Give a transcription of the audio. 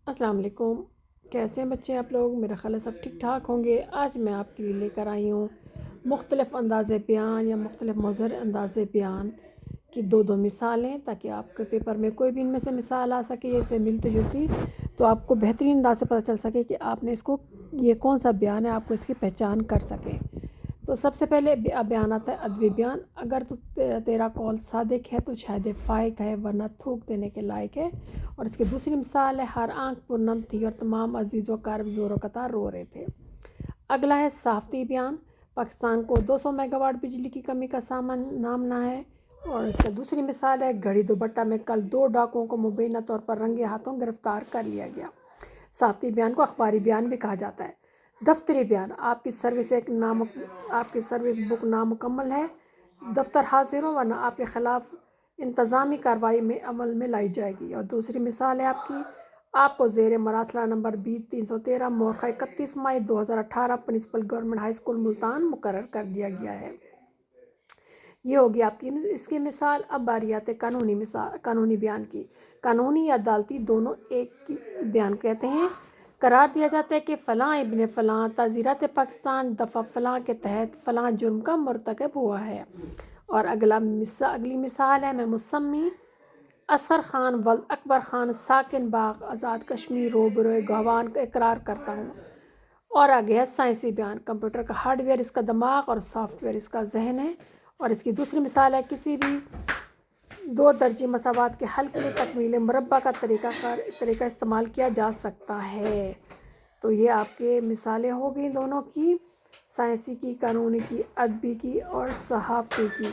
السلام علیکم، کیسے ہیں بچے آپ لوگ؟ میرا خیال ہے سب ٹھیک ٹھاک ہوں گے۔ آج میں آپ کے لیے لے کر آئی ہوں مختلف انداز بیان یا مختلف مظہر انداز بیان کی دو مثالیں، تاکہ آپ کے پیپر میں کوئی بھی ان میں سے مثال آ سکے یا اسے ملتی جلتی، تو آپ کو بہترین انداز سے پتہ چل سکے کہ آپ نے اس کو یہ کون سا بیان ہے، آپ کو اس کی پہچان کر سکیں۔ تو سب سے پہلے بیان آتا ہے ادبی بیان۔ اگر تو تیرا قول صادق ہے تو شاید فائق ہے، ورنہ تھوک دینے کے لائق ہے۔ اور اس کی دوسری مثال ہے ہر آنکھ پرنم تھی اور تمام عزیز و کارب زور و قطار رو رہے تھے۔ اگلا ہے صافتی بیان۔ پاکستان کو 200 میگا واٹ بجلی کی کمی کا سامنا ہے۔ اور اس کی دوسری مثال ہے گھڑی دوبٹہ میں کل 2 ڈاکوؤں کو مبینہ طور پر رنگے ہاتھوں گرفتار کر لیا گیا۔ صافتی بیان کو اخباری بیان بھی کہا جاتا ہے۔ دفتری بیان: آپ کی سروس بک نامکمل ہے، دفتر حاضر ہو ورنہ آپ کے خلاف انتظامی کارروائی میں عمل میں لائی جائے گی۔ اور دوسری مثال ہے آپ کو زیر مراسلہ نمبر B313 مورخہ 31 مئی 2018 principal government high school Multan مقرر کر دیا گیا ہے۔ یہ ہوگی آپ کی اس کی مثال۔ اب باری آتی ہے قانونی بیان کی۔ قانونی یا عدالتی دونوں ایک بیان کہتے ہیں۔ قرار دیا جاتا ہے کہ فلاں ابن فلاں تعزیرات پاکستان دفعہ فلاں کے تحت فلاں جرم کا مرتکب ہوا ہے۔ اور اگلی مثال ہے: میں مسمی اصغر خان ولد اکبر خان ساکن باغ آزاد کشمیر روبروئے گواہان کا اقرار کرتا ہوں۔ اور آگے ہے سائنسی بیان۔ کمپیوٹر کا ہارڈ ویئر اس کا دماغ اور سافٹ ویئر اس کا ذہن ہے۔ اور اس کی دوسری مثال ہے کسی بھی 2 درجی مساوات کے حل کے لیے تکمیل مربع کا طریقہ استعمال کیا جا سکتا ہے۔ تو یہ آپ کے مثالیں ہو گئی دونوں کی، سائنسی کی، قانونی کی، ادبی کی اور صحافتی کی۔